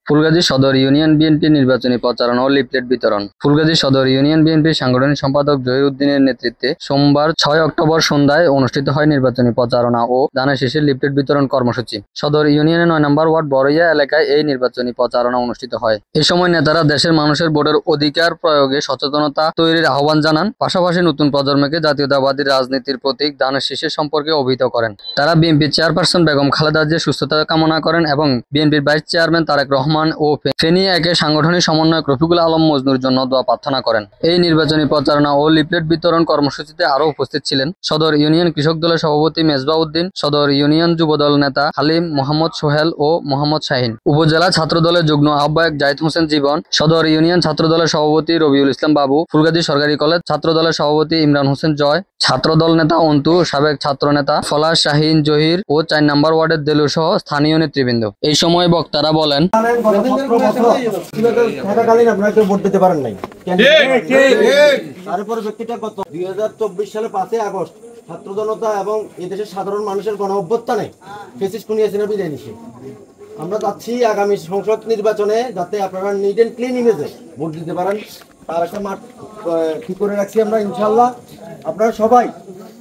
ফুলগাজী সদর union BNP নির্বাচনী প্রচারণা ও লিফলেট বিতরণ। ফুলগাজী সদর ইউনিয়ন বিএনপির সাংগঠনিক সম্পাদক জহিরউদ্দিনের নেতৃত্বে সোমবার ৬ অক্টোবর সন্ধ্যায় অনুষ্ঠিত হয় নির্বাচনী প্রচারণা ও ধানের শীষের লিফলেট বিতরণ কর্মসূচি। সদর ইউনিয়নের ৯ নম্বর ওয়ার্ড বড়ইয়া এলাকায় এই নির্বাচনী প্রচারণা অনুষ্ঠিত হয়। এ সময় নেতারা দেশের মানুষের ভোটের অধিকার প্রয়োগে সচেতনতা তৈরির আহ্বান জানান, পাশাপাশি নতুন প্রজন্মকে জাতীয়তাবাদী রাজনীতির প্রতীক ধানের শীষের সম্পর্কে অবহিত করেন। তারা বিএনপির চেয়ারপারসন বেগম খালেদা জিয়ার সুস্থতা কামনা করেন এবং বিএনপির ভাইস চেয়ারম্যান তারেক রহমান ও ফেনী একে সাংগঠনিক সমন্বয়ক রফিকুল আলম মজনুর জন্য দোয়া প্রার্থনা করেন। এই নির্বাচনী প্রচারণা ও লিফলেট বিতরণ কর্মসূচিতে আরও উপস্থিত ছিলেন সদর ইউনিয়ন কৃষক দলের সভাপতি মেজবাহ উদ্দিন, সদর ইউনিয়ন যুবদল নেতা হালিম, মোহাম্মদ সোহেল ও মোহাম্মদ শাহিন, উপজেলা ছাত্র দলের যুগ্ম আহ্বায়ক জাহিদ হোসেন জীবন, সদর ইউনিয়ন ছাত্র দলের সভাপতি রবিউল ইসলাম বাবু, ফুলগাজী সরকারি কলেজ ছাত্র দলের সভাপতি ইমরান হোসেন জয়, ছাত্র দল নেতা অন্তু, সাবেক ছাত্র নেতা ফলাশ, শাহিন, জহির ও ৪ নম্বর ওয়ার্ডের দেলু সহ স্থানীয় নেতৃবৃন্দ। এই সময় বক্তারা বলেন, ভোট দিতে পারেন নাই, তারপর ব্যক্তিটা গত 2024 সালে 5 আগস্ট ছাত্র জনতা এবং এদেশের সাধারণ মানুষের গণ অভ্যুত্থানে ফ্যাসিস্ট খুনি হাসিনা বিদায় নিছে। আমরা চাচ্ছি আগামী সংসদ নির্বাচনে যাতে আপনারা নিট এন্ড ক্লিন ইমেজে ভোট দিতে পারেন, তার একটা মাঠ ঠিক করে রাখছি আমরা। ইনশাল্লাহ আপনারা সবাই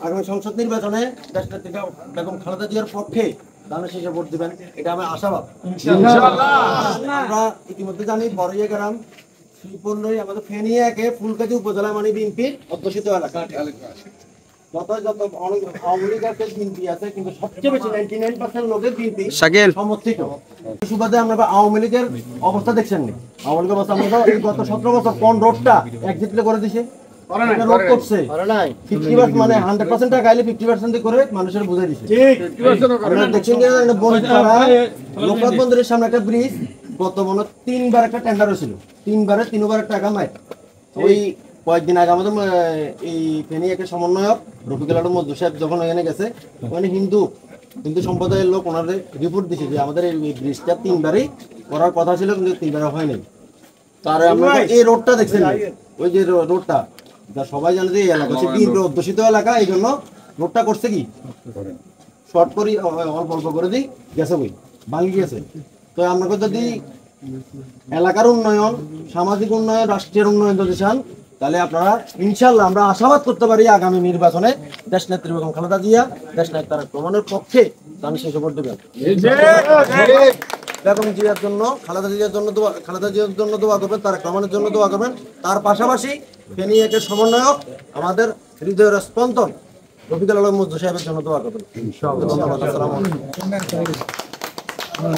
আগামী সংসদ নির্বাচনে দেশনেত্রী বেগম খালেদা জিয়ার পক্ষে ধানের শীষে ভোট দিবেন, এটা আমি আশাবাদ। আমরা ইতিমধ্যে জানি বড়ইয়া গ্রাম শ্রীপল্লই আমাদের ফেনী একে ফুলগাজী উপজেলা মানে বিএনপির অধ্যুষিত এলাকা। যত আওয়ামী লীগ আছে বিএনপি আছে, কিন্তু সবচেয়ে বেশি 99% লোকের বিএনপি সমর্থিত। সুবাদে আমরা আওয়ামী লীগের অবস্থা দেখছেন নি? আওয়ামী লীগের অবস্থা আমরা এই গত 17 বছর কোন রোডটা এক্সিটলে করে দিছে, রোড করছে 50% মানে 100% টাকা আইলে 50% করে মানুষের বুঝাই দিছে। আপনারা দেখছেন যে লোকনাথ মন্দিরের সামনে একটা ব্রিজ গত মনে 3বার একটা টেন্ডার হয়েছিল, 3বার টাকা মাই। ওই কয়েকদিন আগে আমাদের এই ফেনী একে সমন্বয়ক রফিকুল আলম মজনু সাহেব যখন এখানে গেছে, মানে হিন্দু সম্প্রদায়ের লোক ওনাদের রিপোর্ট দিচ্ছে যে আমাদের এই ব্রিজটা 3বারই করার কথা ছিল, কিন্তু 3বারও হয়নি। তার আমরা এই রোডটা দেখছেন, ওই যে রোডটা যা সবাই জানে যে এই এলাকা হচ্ছে বিএনপি অধ্যুষিত এলাকা, এই জন্য রোডটা করছে কি শর্ট করি অল্প অল্প করে দিই গেছে, বই ভাঙি গেছে। তো আমরা যদি এলাকার উন্নয়ন, সামাজিক উন্নয়ন, রাষ্ট্রের উন্নয়ন যদি চান, তাহলে আপনারা ইনশাল্লাহ আমরা আশাবাদ করতে পারি আগামী নির্বাচনে দেশনেত্রী বেগম খালেদা জিয়া, দেশনেত্রী তারেক রহমানের পক্ষে ধানের শীষে ভোট দেবেন। বেগম জিয়ার জন্য, খালেদা জিয়ার জন্য দোয়া করবেন, তারেক রহমানের জন্য দোয়া করবেন। তার পাশাপাশি ফেনী একের সমন্বয়ক আমাদের হৃদয়ের স্পন্দন রফিকুল আলম মজনু সাহেবের জন্য দোয়া করবেন। ধন্যবাদ। আসসালামু আলাইকুম।